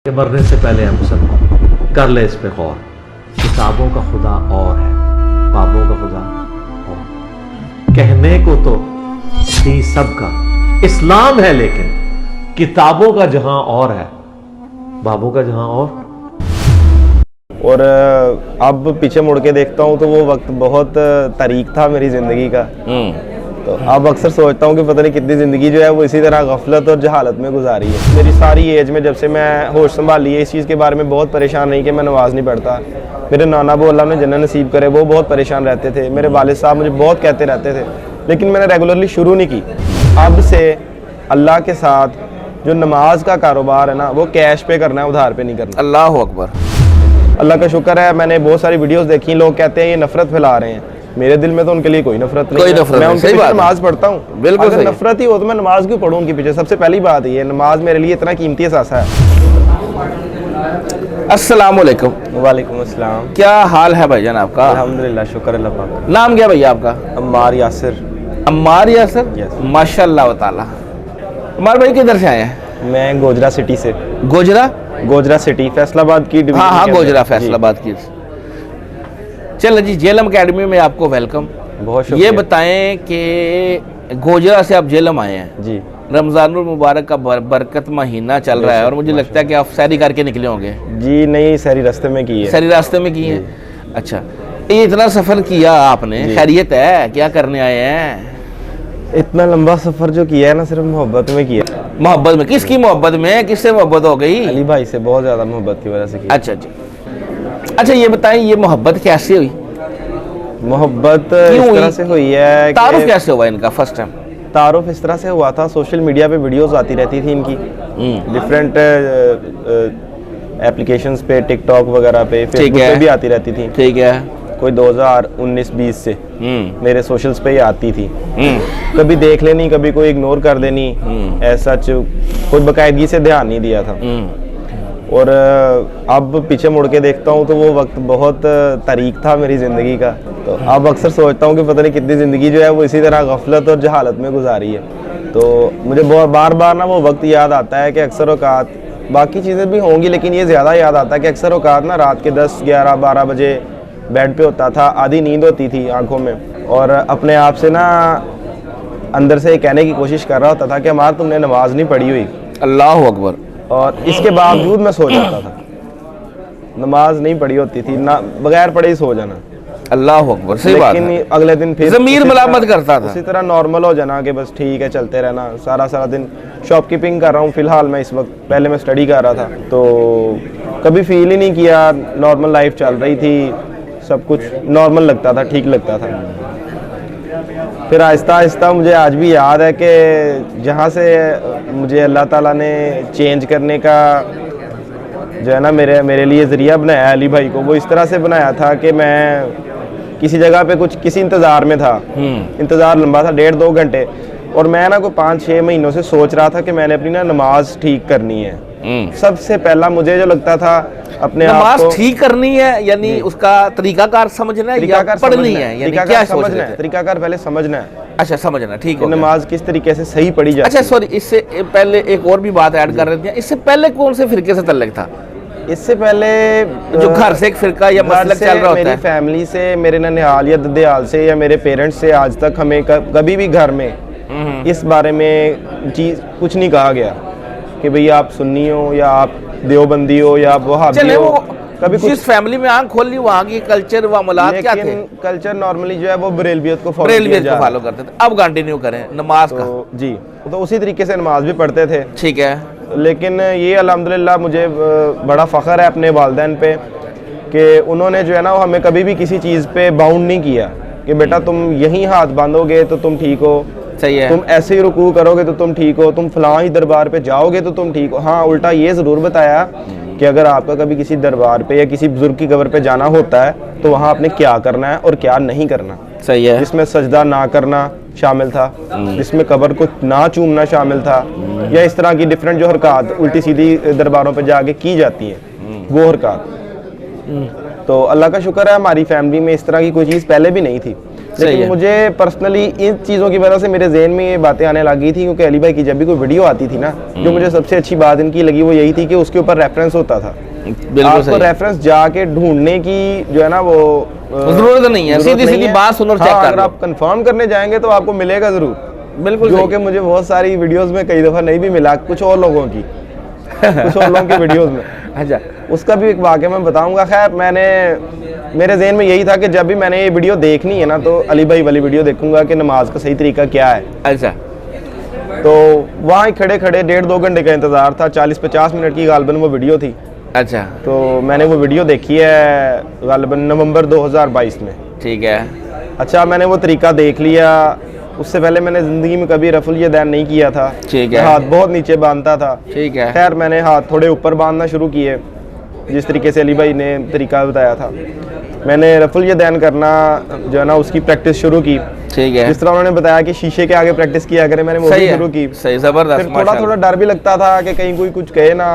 कि मरने से पहले हम सब कर ले इस पे गौर। किताबों का खुदा और है, बाबों का खुदा और। कहने को तो दी सबका इस्लाम है, लेकिन किताबों का जहां और है, बाबों का जहां और अब पीछे मुड़ के देखता हूँ तो वो वक्त बहुत तारीख था मेरी ज़िंदगी का। तो अब अक्सर सोचता हूँ कि पता नहीं कितनी ज़िंदगी जो है वो इसी तरह गफलत और जहालत में गुजारी है। मेरी सारी एज में जब से मैं होश संभाली है, इस चीज़ के बारे में बहुत परेशान नहीं कि मैं नमाज नहीं पढ़ता। मेरे नाना अबू अल्लाह ने जन्नत नसीब करे, वो बहुत परेशान रहते थे। मेरे वालिद साहब मुझे बहुत कहते रहते थे, लेकिन मैंने रेगुलरली शुरू नहीं की। अब से अल्लाह के साथ जो नमाज का कारोबार है ना, वो कैश पे करना है, उधार पे नहीं करना। अल्लाह अकबर। अल्लाह का शुक्र है, मैंने बहुत सारी वीडियोस देखी, लोग कहते हैं ये नफरत फैला रहे हैं। मेरे दिल में तो उनके लिए कोई नफरत नहीं है। मैं उनके पीछे नमाज पढ़ता हूँ। बिल्कुल अगर नफरत ही हो तो मैं नमाज क्यों पढ़ूं उनके पीछे? सबसे पहली बात ये, नमाज मेरे लिए इतना कीमती एहसास है। अस्सलाम वालेकुम। वालेकुम अस्सलाम। क्या हाल है भाईजान आपका? अल्हम्दुलिल्लाह, शुक्र अल्लाह पाक। नाम क्या भैया आपका? अम्मार यासिर। अम्मार यासिर। Yes. माशाल्लाह ताला। अम्मार भाई किधर से आए हैं? मैं गोजरा सिटी से। गोजरा सिटी, फैसलाबाद की डिवीजन। हाँ, गोजरा फैसलाबाद की। चलो जी, जेलम अकेडमी में आपको वेलकम। बहुत शुक्रिया। ये बताएं कि गोजरा से आप जेलम आए हैं जी। रमज़ानुल मुबारक का बरकत महीना चल रहा है और मुझे लगता है कि आप सैरी करके निकले होंगे। जी नहीं, सैरी रास्ते में की है। सैरी रास्ते में की है। अच्छा, ये इतना सफ़र किया आपने, खैरियत है? क्या करने आए हैं? इतना लंबा सफर जो किया है ना, सिर्फ मोहब्बत में किया। मोहब्बत में? किसकी मोहब्बत में? किससे मोहब्बत हो गई? अली भाई से बहुत ज्यादा मोहब्बत की वजह से किया। अच्छा जी। अच्छा, ये बताएं, ये मोहब्बत कैसे हुई? मोहब्बत इस तरह से हुई है। तारुफ कैसे हुआ इनका फर्स्ट टाइम? तारुफ इस तरह से हुआ था, सोशल मीडिया पे वीडियोस आती रहती थी इनकी, डिफरेंट एप्लीकेशंस पे, टिकटॉक वगैरह पे, फेसबुक पे भी आती रहती थी। ठीक है। कोई 2019-20 से मेरे सोशल्स पे ही आती थी। कभी देख लेनी, कभी कोई इग्नोर कर देनी, ऐसा कोई बाकायदगी से ध्यान नहीं दिया था। और अब पीछे मुड़ के देखता हूँ तो वो वक्त बहुत तारीख था मेरी ज़िंदगी का। तो अब अक्सर सोचता हूँ कि पता नहीं कितनी ज़िंदगी जो है वो इसी तरह गफलत और जहालत में गुजारी है। तो मुझे बहुत बार बार ना वो वक्त याद आता है कि अक्सर औकात, बाकी चीज़ें भी होंगी लेकिन ये ज़्यादा याद आता है कि अक्सर औकात ना रात के 10, 11, 12 बजे बेड पे होता था, आधी नींद होती थी आंखों में, और अपने आप से ना अंदर से कहने की कोशिश कर रहा होता था कि हमारा तुमने नमाज नहीं पढ़ी हुई। अल्लाह अकबर। और इसके बावजूद मैं सो जाता था। नमाज नहीं पढ़ी होती थी ना, बगैर पढ़े ही सो जाना। अल्लाह अकबर, सही बात है। लेकिन अगले दिन फिर ज़मीर मलामत करता था, उसी तरह नॉर्मल हो जाना कि बस ठीक है, चलते रहना। सारा दिन शॉपकीपिंग कर रहा हूँ फिलहाल मैं इस वक्त, पहले मैं स्टडी कर रहा था, तो कभी फील ही नहीं किया, नॉर्मल लाइफ चल रही थी, सब कुछ नॉर्मल लगता था, ठीक लगता था। फिर आहिस्ता आहिस्ता मुझे आज भी याद है कि जहाँ से मुझे अल्लाह ताला ने चेंज करने का जो है ना मेरे लिए ज़रिया बनाया अली भाई को, वो इस तरह से बनाया था कि मैं किसी जगह पे किसी इंतज़ार में था। इंतज़ार लंबा था, 1.5-2 घंटे, और मैं ना कोई 5-6 महीनों से सोच रहा था कि मैंने अपनी ना नमाज ठीक करनी है। सबसे पहला मुझे जो लगता था अपने नमाज आप को ठीक करनी है, यानी उसका तरीकाकार समझना है या पढ़नी है, यानी क्या समझना है? तरीकाकार पहले समझना है। अच्छा, समझना, ठीक है। नमाज किस तरीके से सही पढ़ी जाती है। अच्छा सॉरी, इससे पहले एक और भी बात ऐड कर रहे थे। इससे पहले कौन से फिरके से तल्लुक था? इससे पहले जो घर से एक फिरका या मसलक चल रहा होता है। मेरी फैमिली से, मेरे ननिहाल या दद्देहाल से या मेरे पेरेंट्स से आज तक हमें कभी भी घर में इस बारे में चीज कुछ नहीं कहा गया कि भई आप सुन्नी हो या आप देवबंदी हो या आप वहाबी हो। कभी जिस फैमिली में आंख खोल ली वहाँ की कल्चर व मामलात क्या थे? कल्चर नॉर्मली जो है वो बरेलवियत को फॉलो करते थे। अब कंटिन्यू करें नमाज का। जी, तो उसी तरीके से नमाज भी पढ़ते थे। ठीक है। लेकिन ये अल्हम्दुलिल्लाह मुझे बड़ा फ़ख्र है अपने वालिदैन पे कि उन्होंने जो है ना, वो हमें कभी भी किसी चीज़ पे बाउंड नहीं किया कि बेटा तुम यहीं हाथ बांधोगे तो तुम ठीक हो, सही है, तुम ऐसे ही रुकू करोगे तो तुम ठीक हो, तुम फलां ही दरबार पे जाओगे तो तुम ठीक हो। हाँ, उल्टा ये ज़रूर बताया कि अगर आपका कभी किसी दरबार पे या किसी बुजुर्ग की कब्र पे जाना होता है तो वहाँ आपने क्या करना है और क्या नहीं करना। सही है। जिसमें सजदा ना करना शामिल था, जिसमें कब्र को ना चूमना शामिल था, या इस तरह की डिफरेंट जो हरकत उल्टी सीधी दरबारों पे जाके की जाती हैं, वो हरकत। तो अल्लाह का शुक्र है हमारी फैमिली में इस तरह की कोई चीज़ पहले भी नहीं थी। लेकिन मुझे पर्सनली इन चीज़ों की वजह से मेरे जहन में ये बातें आने लगी थी, क्योंकि अली भाई की जब भी कोई वीडियो आती थी ना, जो मुझे सबसे अच्छी बात इनकी लगी वो यही थी कि उसके ऊपर रेफरेंस होता था। आपको रेफरेंस जाके ढूंढने की जो है ना वो जरूरत नहीं है, सीधी सीधी बात सुनो और चेक कर लो। अगर आप कंफर्म करने जाएंगे तो आपको मिलेगा जरूर, बिल्कुल, जो कि मुझे बहुत सारी वीडियोस में कई दफ़ा नहीं भी मिला, कुछ और लोगों की कुछ और लोगों की वीडियोस में। अच्छा, उसका भी एक वाक़या मैं बताऊंगा। खैर मेरे जहन में यही था कि जब भी मैंने ये वीडियो देखनी है ना, तो अली भाई वाली वीडियो देखूंगा कि नमाज का सही तरीका क्या है। अच्छा, तो वहाँ खड़े खड़े 1.5-2 घंटे का इंतज़ार था, 40-50 मिनट की गालबन वो वीडियो थी। अच्छा, तो मैंने वो वीडियो देखी है गालबन नवंबर 2022 में। ठीक है। अच्छा, मैंने वो तरीका देख लिया। उससे पहले मैंने ज़िंदगी में कभी रफुल यदैन नहीं किया था। ठीक है। हाथ बहुत नीचे बांधता था। ठीक है। खैर मैंने हाथ थोड़े ऊपर बांधना शुरू किए, जिस तरीके से अली भाई ने तरीका बताया था। मैंने रफुल यदैन करना जो है ना उसकी प्रैक्टिस शुरू की। ठीक है। जिस तरह उन्होंने बताया कि शीशे के आगे प्रैक्टिस किया करें, मैंने वो भी शुरू की। सही, जबरदस्त। फिर थोड़ा थोड़ा डर भी लगता था कि कहीं कोई कुछ कहे ना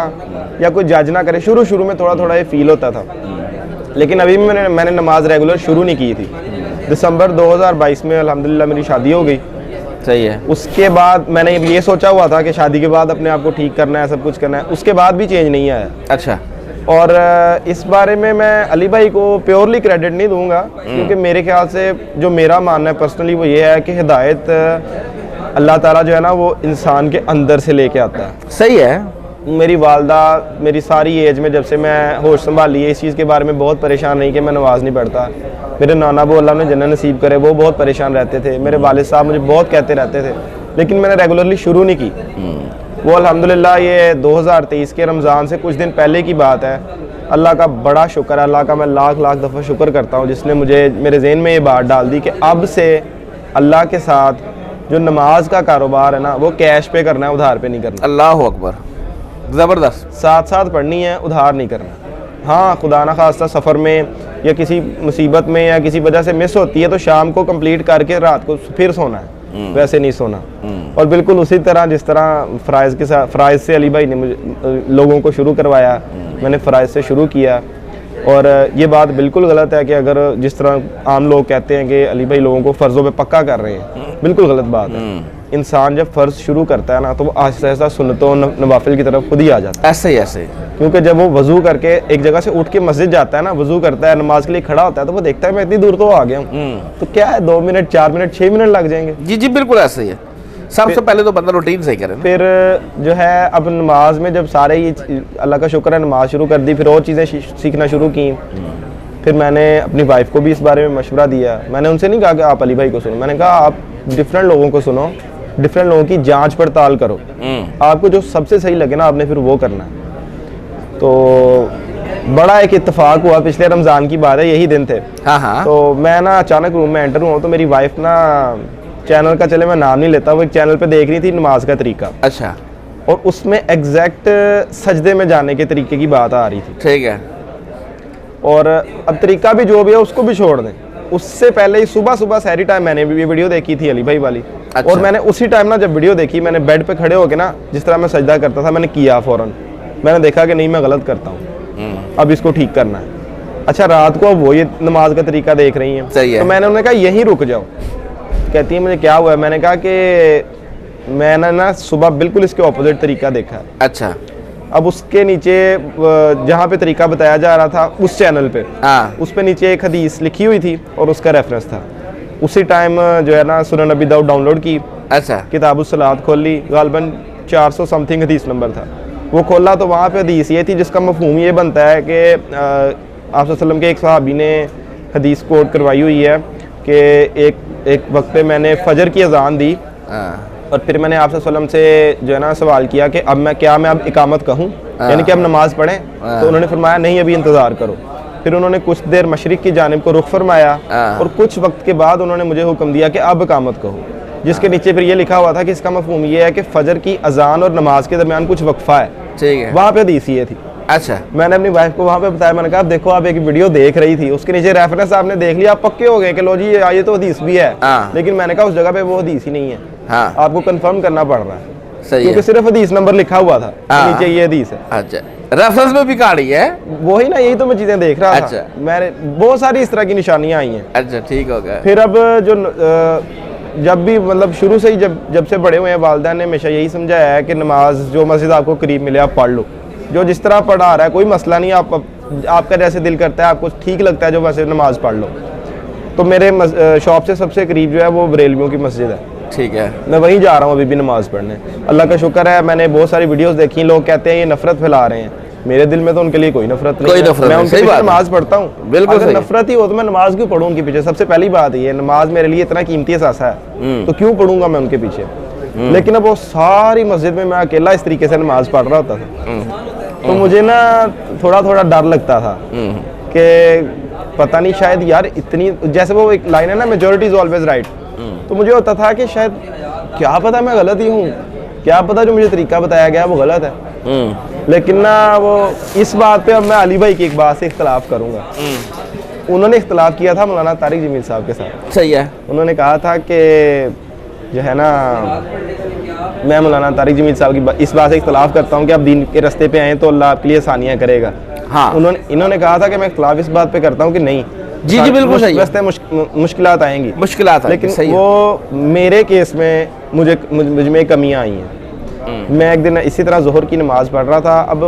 या कोई जज ना करे। शुरू में थोड़ा थोड़ा ये फील होता था, लेकिन अभी भी मैंने नमाज रेगुलर शुरू नहीं की थी। दिसंबर 2022 में अल्हम्दुलिल्लाह मेरी शादी हो गई। सही है। उसके बाद मैंने ये सोचा हुआ था कि शादी के बाद अपने आप को ठीक करना है, सब कुछ करना है। उसके बाद भी चेंज नहीं आया। अच्छा। और इस बारे में मैं अली भाई को प्योरली क्रेडिट नहीं दूंगा, क्योंकि मेरे ख्याल से जो मेरा मानना है पर्सनली वो ये है कि हिदायत अल्लाह ताला जो है ना वो इंसान के अंदर से लेके आता है। सही है। मेरी वालदा मेरी सारी एज में जब से मैं होश संभाली है, इस चीज़ के बारे में बहुत परेशान रही कि मैं नमाज नहीं पढ़ता। मेरे नाना वो अल्लाह ने जन्नत नसीब करे, वो बहुत परेशान रहते थे। मेरे वालिद साहब मुझे बहुत कहते रहते थे, लेकिन मैंने रेगुलरली शुरू नहीं की। वो अल्हम्दुलिल्लाह ये 2023 के रमज़ान से कुछ दिन पहले की बात है। अल्लाह का बड़ा शुक्र है, अल्लाह का मैं लाख लाख दफ़ा शुक्र करता हूँ जिसने मुझे मेरे जहन में ये बात डाल दी कि अब से अल्लाह के साथ जो नमाज का कारोबार है ना वो कैश पे करना है, उधार पे नहीं करना। अल्लाह अकबर, ज़बरदस्त। साथ साथ पढ़नी है, उधार नहीं करना। हाँ, खुदा ना खास्ता सफ़र में या किसी मुसीबत में या किसी वजह से मिस होती है तो शाम को कंप्लीट करके रात को फिर सोना है, वैसे नहीं सोना। और बिल्कुल उसी तरह जिस तरह फ़राइज़ से अली भाई ने मुझे लोगों को शुरू करवाया, मैंने फ़राइज़ से शुरू किया। और ये बात बिल्कुल गलत है कि अगर जिस तरह आम लोग कहते हैं कि अली भाई लोगों को फ़र्ज़ों पे पक्का कर रहे हैं, बिल्कुल गलत बात है। इंसान जब फ़र्ज़ शुरू करता है ना तो वो आहिस्ता आहिस्ता सुन्नतों नवाफिल की तरफ खुद ही आ जाता है। ऐसे ही ऐसे, क्योंकि जब वो वज़ू करके एक जगह से उठ के मस्जिद जाता है ना, वज़ू करता है, नमाज के लिए खड़ा होता है, तो वो देखता है मैं इतनी दूर तो आ गया हूँ, तो क्या है 2 मिनट 4 मिनट 6 मिनट लग जाएंगे। जी जी बिल्कुल ऐसे ही है। सबसे पहले तो बंदा रूटीन सही करे। फिर जो है अब नमाज में जब सारे ये अल्लाह का शुक्र है नमाज शुरू कर दी, फिर और चीज़ें सीखना शुरू की। फिर मैंने अपनी वाइफ को भी इस बारे में मशवरा दिया। मैंने उनसे नहीं कहा कि आप अली भाई को सुनो, मैंने कहा आप डिफरेंट लोगों को सुनो, डिफरेंट लोगों की जांच पड़ताल करो, आपको जो सबसे सही लगे ना आपने फिर वो करना है। तो बड़ा एक इत्तेफाक हुआ, पिछले रमज़ान की बात है, यही दिन थे। हाँ हाँ। तो मैं ना अचानक रूम में एंटर हुआ तो मेरी वाइफ ना चैनल का, चले मैं नाम नहीं लेता, वो एक चैनल पे देख रही थी नमाज का तरीका। अच्छा। और उसमें एग्जैक्ट सजदे में जाने के तरीके की बात आ रही थी। ठीक है। और अब तरीका भी जो भी है उसको भी छोड़ दें, उससे पहले ही सुबह सुबह सहरी टाइम मैंने भी वीडियो देखी थी अली भाई वाली। अच्छा। और मैंने उसी टाइम ना जब वीडियो देखी, मैंने बेड पे खड़े होके ना जिस तरह मैं सजदा करता था मैंने किया फ़ौरन। मैंने देखा कि नहीं मैं गलत करता हूँ, अब इसको ठीक करना है। अच्छा, रात को अब वो ये नमाज का तरीका देख रही हैं, तो मैंने उन्हें कहा यहीं रुक जाओ। कहती है मुझे क्या हुआ है, मैंने कहा कि मैंने ना सुबह बिल्कुल इसके ऑपोजिट तरीका देखा। अच्छा। अब उसके नीचे जहाँ पे तरीका बताया जा रहा था उस चैनल पे, उस पे नीचे एक हदीस लिखी हुई थी और उसका रेफरेंस था। उसी टाइम जो है ना सुनन नबी दाऊद डाउनलोड की। अच्छा। किताबुस सलात खोल ली, गालबन 400 समथिंग हदीस नंबर था। वो खोला तो वहाँ पे हदीस ये थी जिसका मफहूम ये बनता है कि आप सल्लल्लाहु के एक सहाबी ने हदीस कोट करवाई हुई है कि एक वक्त पे मैंने फजर की अजान दी और फिर मैंने आप सल्लल्लाहु से जो है ना सवाल किया कि अब मैं अब इकामत कहूँ, यानी कि अब नमाज पढ़ें। तो उन्होंने फरमाया नहीं, अभी इंतज़ार करो। फिर उन्होंने कुछ देर मशरिक की जानिब को रुख फरमाया और कुछ वक्त के बाद उन्होंने मुझे हुक्म दिया कि अब इकामत कहो, जिसके नीचे फिर ये लिखा हुआ था कि इसका मफहूम ये है कि फजर की अजान और नमाज के दरमियान कुछ वक्फा है। ठीक है। वहाँ पे हदीस ये थी। अच्छा। मैंने अपनी वाइफ को वहाँ पे बताया, मैंने कहा आप देखो, आप एक वीडियो देख रही थी, उसके नीचे रेफरेंस आपने देख लिया, आप पक्के हो गए कि लो जी ये तो हदीस भी है। लेकिन मैंने कहा उस जगह पे वो हदीस ही नहीं है। आपको कंफर्म करना पड़ रहा है, क्योंकि सिर्फ हदीस नंबर लिखा हुआ था, नीचे ये हदीस है। अच्छा। रेफरेंस में भी गाड़ी है। वही ना, यही तो मैं चीजें देख रहा अच्छा। था। मैंने बहुत सारी इस तरह की निशानियां आई हैं। अच्छा ठीक हो गया। फिर अब जो जब भी मतलब शुरू से ही जब से बड़े हुए हैं, वालिदैन ने हमेशा यही समझाया है कि नमाज जो मस्जिद आपको करीब मिले आप पढ़ लो, जो जिस तरह पढ़ा रहा है कोई मसला नहीं, आपका जैसे दिल करता है, आपको ठीक लगता है जो वैसे नमाज पढ़ लो। तो मेरे शॉप से सबसे करीब जो है वो बरेलवियों की मस्जिद है। ठीक है, मैं वहीं जा रहा हूँ अभी भी नमाज पढ़ने। अल्लाह का शुक्र है, मैंने बहुत सारी वीडियोस देखी, लोग कहते हैं ये नफरत फैला रहे हैं। मेरे दिल में तो उनके लिए कोई नफरत नहीं है। मैं उनके पीछे नमाज पढ़ता हूँ। बिल्कुल अगर नफरत ही हो तो मैं नमाज क्यों पढ़ूँ उनके पीछे? सबसे पहली बात ये, नमाज मेरे लिए इतना कीमती असासा है, तो क्यों पढ़ूंगा मैं उनके पीछे? लेकिन अब वो सारी मस्जिद में मैं अकेला इस तरीके से नमाज पढ़ रहा होता था, तो मुझे ना थोड़ा थोड़ा डर लगता था कि पता नहीं शायद यार इतनी, जैसे वो एक लाइन है ना, मेजॉरिटी इज ऑलवेज राइट, तो मुझे होता था कि शायद क्या पता मैं गलत ही हूँ, क्या पता जो मुझे तरीका बताया गया वो गलत है। लेकिन ना वो इस बात पे अब मैं अली भाई की एक बात से इख्तलाफ करूंगा। उन्होंने इख्तलाफ किया था मौलाना तारिक जमील साहब के साथ। सही है। उन्होंने कहा था कि जो है ना, मैं मौलाना तारिक जमील साहब की इस बात से इख्तलाफ करता हूँ कि आप दीन के रास्ते पे आए तो अल्लाह आपके लिए आसानियाँ करेगा। हाँ, इन्होंने कहा था कि मैं इख्तलाफ इस बात पे करता हूँ कि नहीं, जी जी बिल्कुल सही है, रास्ते मुश्किलात आएंगी, मुश्किलात लेकिन सही वो मेरे केस में मुझ में कमियाँ आई हैं। मैं एक दिन इसी तरह ज़ोहर की नमाज़ पढ़ रहा था। अब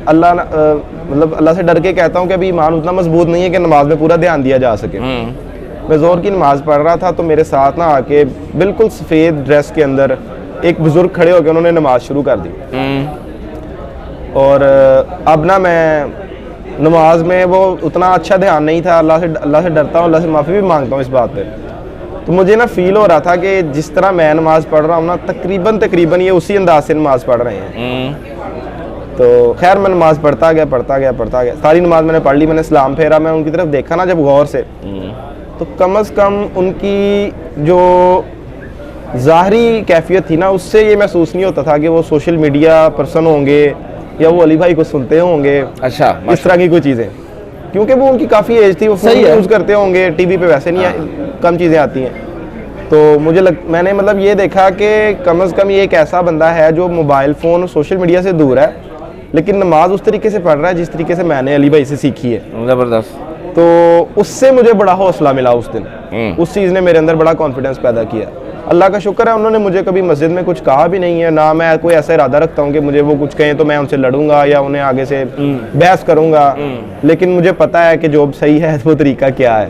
मतलब अल्लाह से डर के कहता हूँ कि अभी ईमान उतना मजबूत नहीं है कि नमाज में पूरा ध्यान दिया जा सके। मैं ज़ोहर की नमाज़ पढ़ रहा था तो मेरे साथ ना आके बिल्कुल सफ़ेद ड्रेस के अंदर एक बुज़ुर्ग खड़े होकर उन्होंने नमाज शुरू कर दी। और अब ना मैं नमाज में वो उतना अच्छा ध्यान नहीं था, अल्लाह से डरता हूँ, अल्लाह से माफ़ी भी मांगता हूँ इस बात पे। तो मुझे ना फील हो रहा था कि जिस तरह मैं नमाज़ पढ़ रहा हूँ ना, तकरीबन ये उसी अंदाज से नमाज़ पढ़ रहे हैं। तो खैर मैं नमाज़ पढ़ता गया। सारी नमाज मैंने पढ़ ली, मैंने सलाम फेरा, मैं उनकी तरफ देखा ना जब गौर से, तो कम अज़ कम उनकी जो ज़ाहरी कैफियत थी ना, उससे ये महसूस नहीं होता था कि वो सोशल मीडिया पर्सन होंगे या वो अली भाई को सुनते होंगे। अच्छा, इस तरह की कोई चीज़ें, क्योंकि वो उनकी काफ़ी एज थी, वो फोन यूज़ करते होंगे, टीवी पे वैसे नहीं कम चीज़ें आती हैं। तो मैंने मतलब ये देखा कि कम से कम ये एक ऐसा बंदा है जो मोबाइल फ़ोन सोशल मीडिया से दूर है, लेकिन नमाज उस तरीके से पढ़ रहा है जिस तरीके से मैंने अली भाई से सीखी है। ज़बरदस्त। तो उससे मुझे बड़ा हौसला मिला उस दिन। उस चीज़ ने मेरे अंदर बड़ा कॉन्फिडेंस पैदा किया। अल्लाह का शुक्र है, उन्होंने मुझे कभी मस्जिद में कुछ कहा भी नहीं है, ना मैं कोई ऐसा इरादा रखता हूँ कि मुझे वो कुछ कहें तो मैं उनसे लड़ूंगा या उन्हें आगे से बहस करूंगा। लेकिन मुझे पता है कि जो सही है वो तरीका क्या है।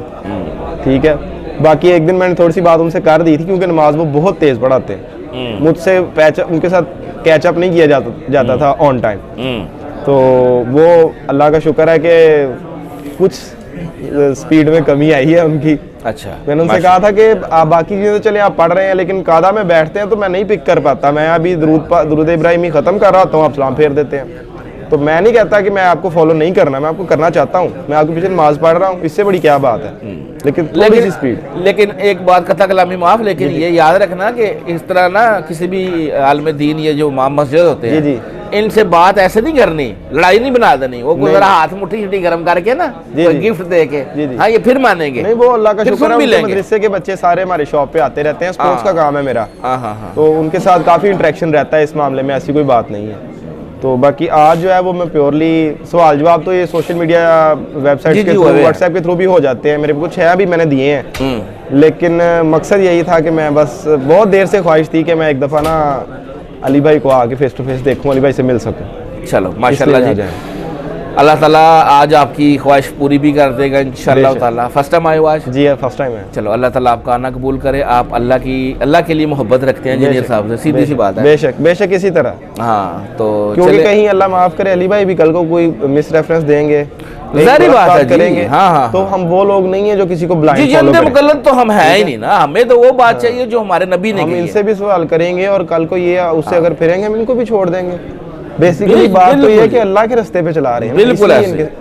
ठीक है, बाकी एक दिन मैंने थोड़ी सी बात उनसे कर दी थी, क्योंकि नमाज वो बहुत तेज़ पढ़ाते हैं, मुझसे उनके साथ कैचअप नहीं किया जाता था ऑन टाइम। तो वो अल्लाह का शुक्र है कि कुछ स्पीड में कमी आई है उनकी। अच्छा, मैंने उनसे कहा था कि आप बाकी चीज़ें तो चले आप पढ़ रहे हैं, लेकिन कादा में बैठते हैं तो मैं नहीं पिक कर पाता। मैं अभी दुरूद इब्राहिमी ख़त्म कर रहा हूँ, आप सलाम फेर देते हैं। तो मैं नहीं कहता कि मैं आपको फॉलो नहीं करना, मैं आपको करना चाहता हूँ, मैं आपके पीछे नमाज पढ़ रहा हूँ, इससे बड़ी क्या बात है। लेकिन स्पीड। लेकिन एक बात, कथा कलामी माफ, लेकिन ये याद रखना कि इस तरह ना किसी भी आलम दीन, ये जो इमाम मस्जिद होते हैं, जी इनसे बात ऐसे नहीं करनी, लड़ाई नहीं बना देनी। वो कोई जरा हाथ मुट्ठी गर्म करके ना गिफ्ट दे के, हाँ ये फिर मानेंगे नहीं। वो अल्लाह का शुक्र है, मदरसे के बच्चे सारे हमारे शॉप पे आते रहते हैं, स्पोर्ट्स का काम है मेरा। तो उनके साथ काफ़ी इंटरेक्शन रहता है, इस मामले में ऐसी कोई बात नहीं है। तो बाकी आज जो है वो मैं प्योरली सवाल जवाब तो ये सोशल मीडिया वेबसाइट के थ्रू, व्हाट्सएप के थ्रू भी हो जाते हैं, मेरे कुछ है अभी मैंने दिए हैं। लेकिन मकसद यही था कि मैं बस बहुत देर से ख्वाहिश थी कि मैं एक दफ़ा ना अली भाई को आके फेस टू फेस देखूं, अली भाई से मिल सकूं। चलो माशाल्लाह जी, अल्लाह ताला आज आपकी ख्वाहिश पूरी भी कर देगा इंशाअल्लाह ताला। फर्स्ट टाइम आए हो आज? जी फर्स्ट टाइम है। चलो अल्लाह ताला आपका आना कबूल करे। आप अल्लाह के लिए मोहब्बत रखते हैं इंजीनियर साहब से, सीधी सी बात है। बेशक इसी तरह। हाँ, तो क्योंकि कहीं अल्लाह माफ करे अली भाई भी कल को कोई मिस रेफरेंस देंगे, जारी बात है करेंगे। हाँ, तो हम वो लोग नहीं है जो किसी को ब्लाइंड फॉलो करें। मुकल्लद तो हम है ही नहीं ना, हमें तो वो बात चाहिए जो हमारे नबी ने हम इनसे भी सवाल करेंगे और कल को ये उससे अगर फिरेंगे हम इनको भी छोड़ देंगे। बेसिकली बात तो ये है कि अल्लाह के रास्ते पे चला रहे हैं, बिल्कुल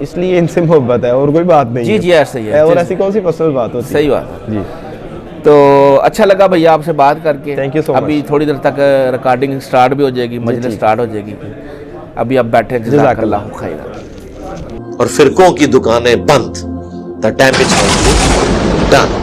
इसलिए इनसे मोहब्बत है और कोई बात नहीं। जी ऐसे ही है, और ऐसी कौन सी पर्सनल बात होती है। सही बात है जी। तो अच्छा लगा भैया आपसे बात करके। Thank you so much. अभी थोड़ी देर तक रिकॉर्डिंग स्टार्ट भी हो जाएगी, मजलिस स्टार्ट हो जाएगी। अभी आप बैठे, जज़ाकल्लाह खैर। और फिरकों की दुकानें बंद। The damage done.